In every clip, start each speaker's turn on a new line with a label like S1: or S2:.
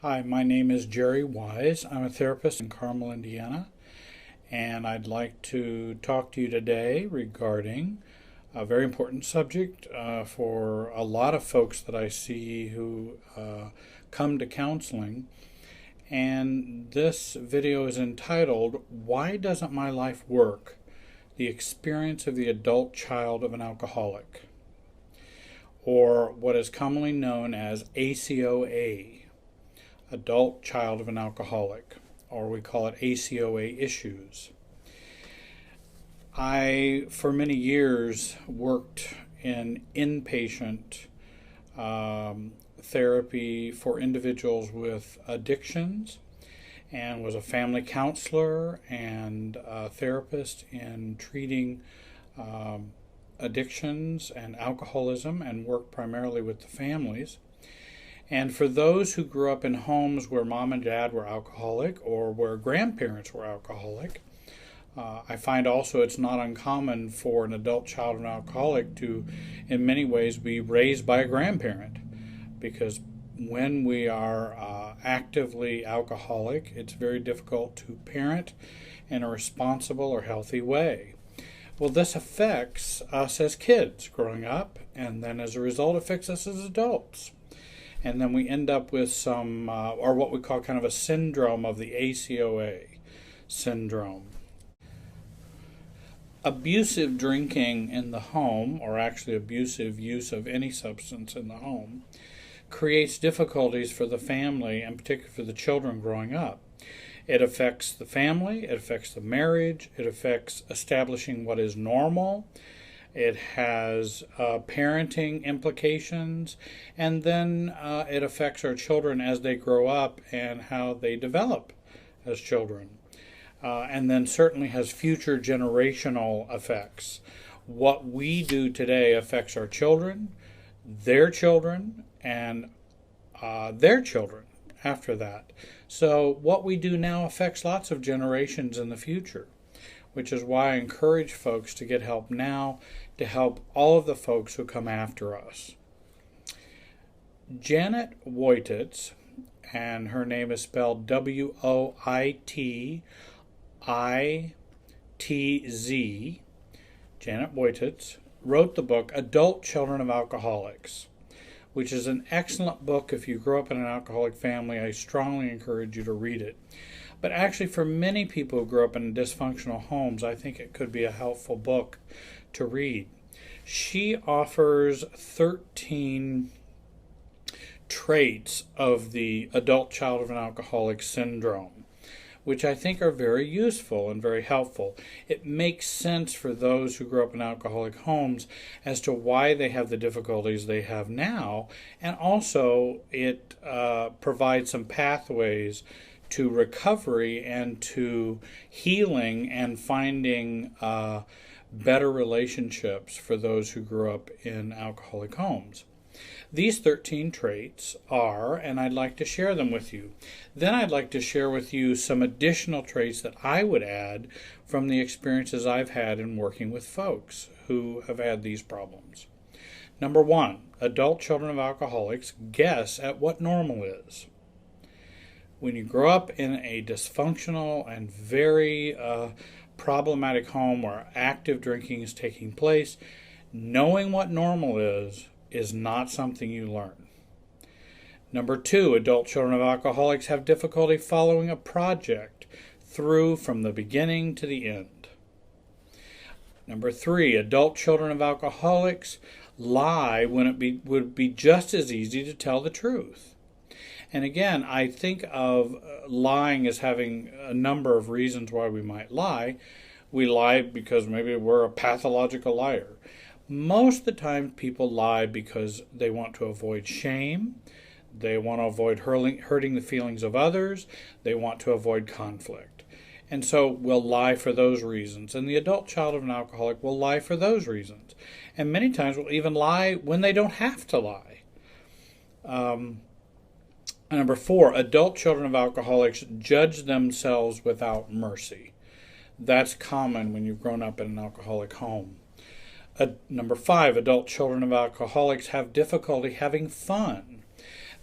S1: Hi, my name is Jerry Wise. I'm a therapist in Carmel, Indiana, and I'd like to talk to you today regarding a very important subject for a lot of folks that I see who come to counseling. And this video is entitled, "Why Doesn't My Life Work? The Experience of the Adult Child of an Alcoholic," or what is commonly known as ACOA. Adult Child of an Alcoholic, or we call it ACOA issues. I, for many years, worked in inpatient therapy for individuals with addictions and was a family counselor and a therapist in treating addictions and alcoholism, and worked primarily with the families. And for those who grew up in homes where mom and dad were alcoholic or where grandparents were alcoholic, I find also it's not uncommon for an adult child of an alcoholic to, in many ways, be raised by a grandparent. Because when we are actively alcoholic, it's very difficult to parent in a responsible or healthy way. Well, this affects us as kids growing up, and then as a result affects us as adults. And then we end up with some, or what we call kind of a syndrome of the ACOA syndrome. Abusive drinking in the home, or actually abusive use of any substance in the home, creates difficulties for the family, and particularly for the children growing up. It affects the family, it affects the marriage, it affects establishing what is normal. It has parenting implications, and then it affects our children as they grow up and how they develop as children. And then certainly has future generational effects. What we do today affects our children, and their children after that. So what we do now affects lots of generations in the future, which is why I encourage folks to get help now to help all of the folks who come after us. Janet Woititz, and her name is spelled Woititz, Janet Woititz, wrote the book Adult Children of Alcoholics, which is an excellent book. If you grew up in an alcoholic family, I strongly encourage you to read it. But actually, for many people who grew up in dysfunctional homes, I think it could be a helpful book to read. She offers 13 traits of the adult child of an alcoholic syndrome, which I think are very useful and very helpful. It makes sense for those who grew up in alcoholic homes as to why they have the difficulties they have now, and also it provides some pathways to recovery and to healing and finding better relationships for those who grew up in alcoholic homes. These 13 traits are, and I'd like to share them with you. Then I'd like to share with you some additional traits that I would add from the experiences I've had in working with folks who have had these problems. Number 1, adult children of alcoholics guess at what normal is. When you grow up in a dysfunctional and very problematic home where active drinking is taking place, knowing what normal is not something you learn. Number 2, adult children of alcoholics have difficulty following a project through from the beginning to the end. Number 3, adult children of alcoholics lie when it would be just as easy to tell the truth. And again, I think of lying as having a number of reasons why we might lie. We lie because maybe we're a pathological liar. Most of the time people lie because they want to avoid shame, they want to avoid hurting the feelings of others, they want to avoid conflict. And so we'll lie for those reasons. And the adult child of an alcoholic will lie for those reasons. And many times will even lie when they don't have to lie. Number 4, adult children of alcoholics judge themselves without mercy. That's common when you've grown up in an alcoholic home. Number 5, adult children of alcoholics have difficulty having fun.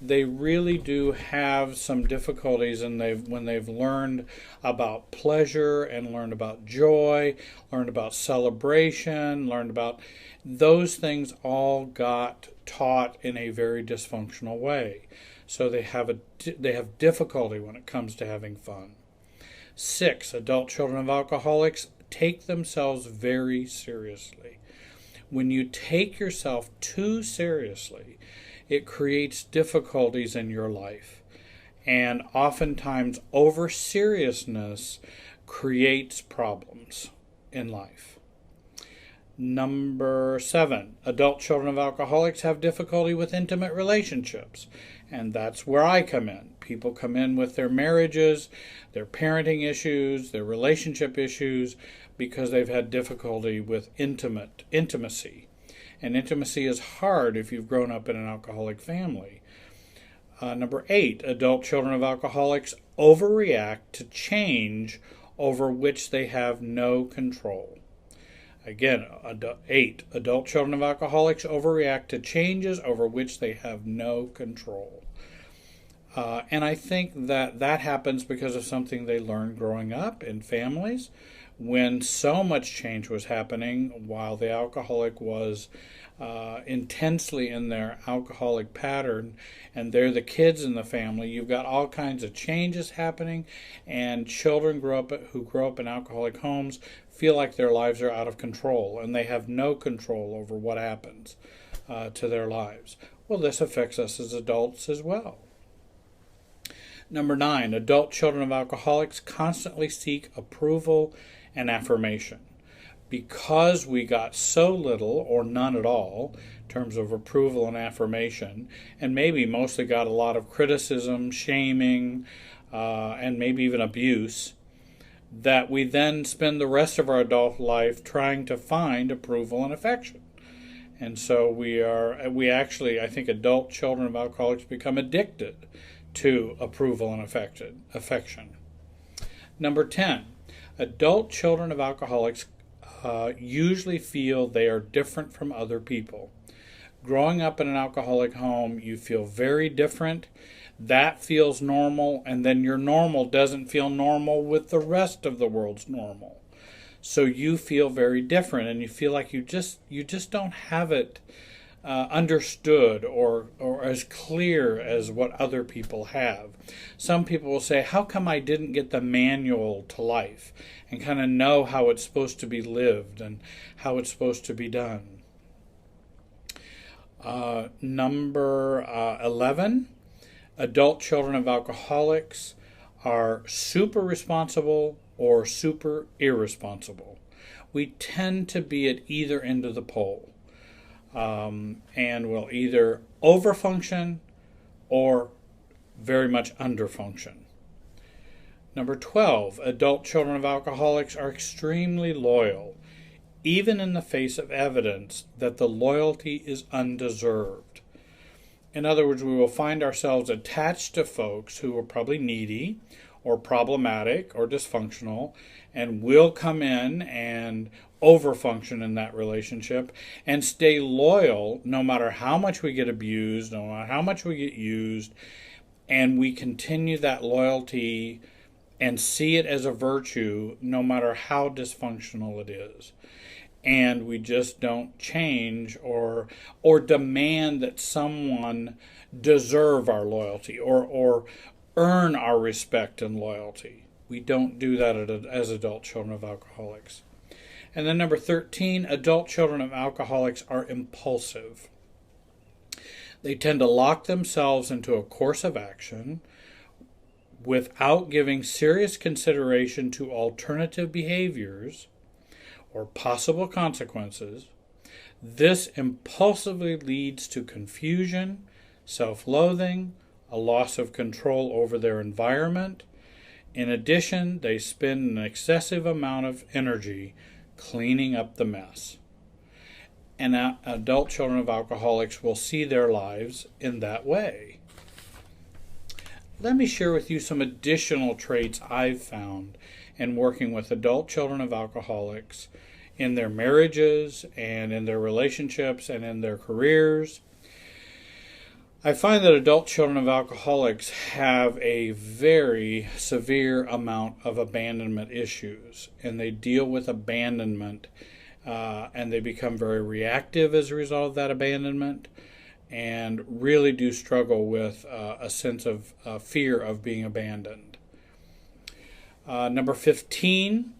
S1: they really do have some difficulties, and when they've learned about pleasure and learned about joy, learned about celebration, learned about those things, all got taught in a very dysfunctional way. So they have difficulty when it comes to having fun. 6, adult children of alcoholics take themselves very seriously. When you take yourself too seriously, it creates difficulties in your life. And oftentimes, over seriousness creates problems in life. Number 7, adult children of alcoholics have difficulty with intimate relationships. And that's where I come in. People come in with their marriages, their parenting issues, their relationship issues, because they've had difficulty with intimacy. And intimacy is hard if you've grown up in an alcoholic family. Number 8, adult children of alcoholics overreact to change over which they have no control. Again, 8, adult children of alcoholics overreact to changes over which they have no control. And I think that happens because of something they learned growing up in families, when so much change was happening while the alcoholic was intensely in their alcoholic pattern, and they're the kids in the family. You've got all kinds of changes happening, and children who grow up in alcoholic homes feel like their lives are out of control, and they have no control over what happens to their lives. Well, this affects us as adults as well. Number 9, adult children of alcoholics constantly seek approval and affirmation. Because we got so little or none at all in terms of approval and affirmation, and maybe mostly got a lot of criticism, shaming, and maybe even abuse, that we then spend the rest of our adult life trying to find approval and affection. And so we actually, I think adult children of alcoholics become addicted to approval and affection. Number 10, adult children of alcoholics usually feel they are different from other people. Growing up in an alcoholic home, you feel very different. That feels normal, and then your normal doesn't feel normal with the rest of the world's normal. So you feel very different, and you feel like you just don't have it understood or as clear as what other people have. Some people will say, how come I didn't get the manual to life and kind of know how it's supposed to be lived and how it's supposed to be done? Number 11, adult children of alcoholics are super responsible or super irresponsible. We tend to be at either end of the pole. And will either overfunction or very much underfunction. Number 12, adult children of alcoholics are extremely loyal, even in the face of evidence that the loyalty is undeserved. In other words, we will find ourselves attached to folks who are probably needy or problematic or dysfunctional, and we'll come in and overfunction in that relationship and stay loyal no matter how much we get abused, no matter how much we get used, and we continue that loyalty and see it as a virtue no matter how dysfunctional it is. And we just don't change or demand that someone deserve our loyalty or earn our respect and loyalty. We don't do that as adult children of alcoholics. And then number 13, adult children of alcoholics are impulsive. They tend to lock themselves into a course of action without giving serious consideration to alternative behaviors or possible consequences. This impulsively leads to confusion, self-loathing, a loss of control over their environment. In addition, they spend an excessive amount of energy cleaning up the mess. And adult children of alcoholics will see their lives in that way. Let me share with you some additional traits I've found in working with adult children of alcoholics in their marriages and in their relationships and in their careers. I find that adult children of alcoholics have a very severe amount of abandonment issues, and they deal with abandonment, and they become very reactive as a result of that abandonment, and really do struggle with a sense of fear of being abandoned. Number 15,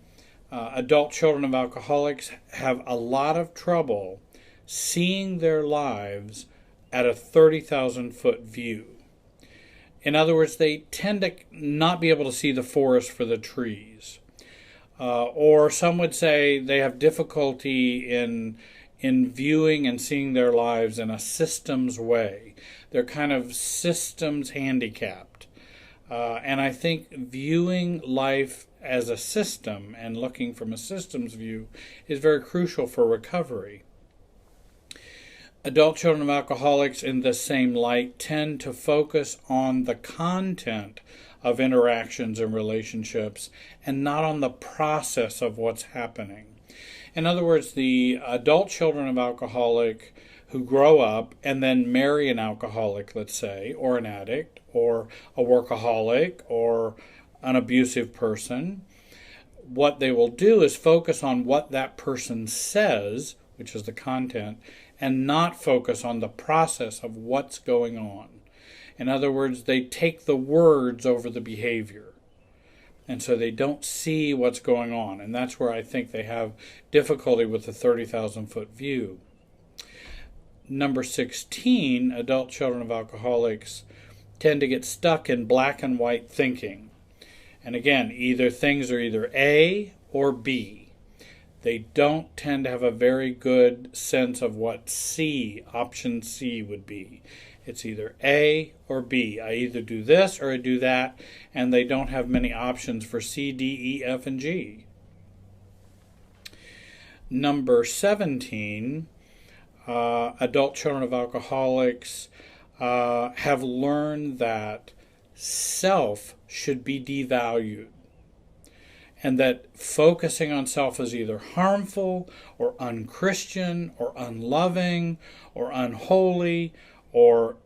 S1: adult children of alcoholics have a lot of trouble seeing their lives at a 30,000-foot view. In other words, they tend to not be able to see the forest for the trees. Or some would say they have difficulty in viewing and seeing their lives in a systems way. They're kind of systems handicapped. And I think viewing life as a system and looking from a systems view is very crucial for recovery. Adult children of alcoholics, in the same light, tend to focus on the content of interactions and relationships and not on the process of what's happening. In other words, the adult children of alcoholic who grow up and then marry an alcoholic, let's say, or an addict, or a workaholic, or an abusive person, what they will do is focus on what that person says, which is the content, and not focus on the process of what's going on. In other words, they take the words over the behavior. And so they don't see what's going on. And that's where I think they have difficulty with the 30,000-foot view. Number 16, adult children of alcoholics tend to get stuck in black and white thinking. And again, either things are either A or B. They don't tend to have a very good sense of what C, option C, would be. It's either A or B. I either do this or I do that, and they don't have many options for C, D, E, F, and G. Number 17, adult children of alcoholics have learned that self should be devalued, and that focusing on self is either harmful or unchristian or unloving or unholy or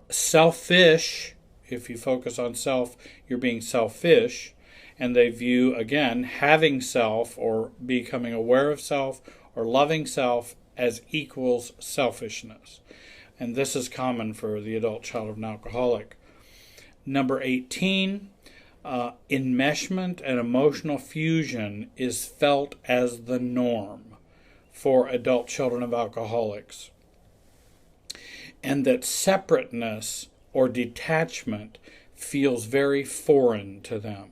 S1: selfish. If you focus on self, you're being selfish. And they view, again, having self or becoming aware of self or loving self as equals selfishness. And this is common for the adult child of an alcoholic. Number 18, enmeshment and emotional fusion is felt as the norm for adult children of alcoholics. And that separateness or detachment feels very foreign to them.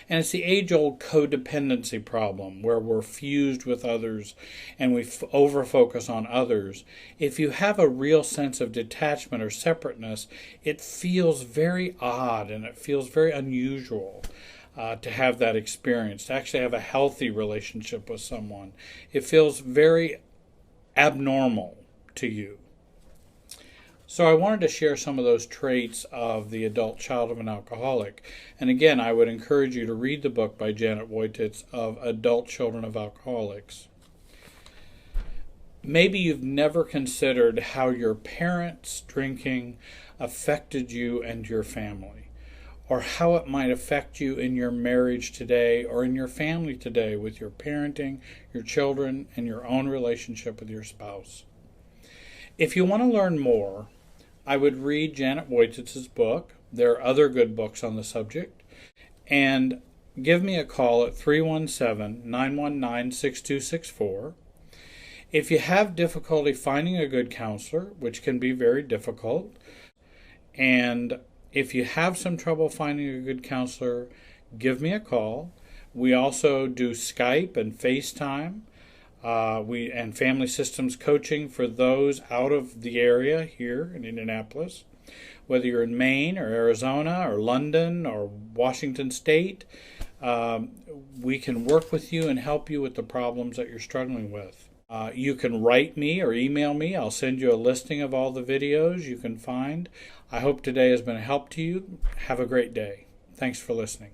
S1: And it's the age-old codependency problem where we're fused with others and we over-focus on others. If you have a real sense of detachment or separateness, it feels very odd and it feels very unusual to have that experience, to actually have a healthy relationship with someone. It feels very abnormal to you. So I wanted to share some of those traits of the adult child of an alcoholic. And again, I would encourage you to read the book by Janet Woititz of Adult Children of Alcoholics. Maybe you've never considered how your parents' drinking affected you and your family, or how it might affect you in your marriage today or in your family today with your parenting, your children, and your own relationship with your spouse. If you want to learn more, I would read Janet Woititz's book. There are other good books on the subject. And give me a call at 317-919-6264. If you have difficulty finding a good counselor, which can be very difficult, and if you have some trouble finding a good counselor, give me a call. We also do Skype and FaceTime. And family systems coaching for those out of the area here in Indianapolis. Whether you're in Maine or Arizona or London or Washington State, we can work with you and help you with the problems that you're struggling with. You can write me or email me. I'll send you a listing of all the videos you can find. I hope today has been a help to you. Have a great day. Thanks for listening.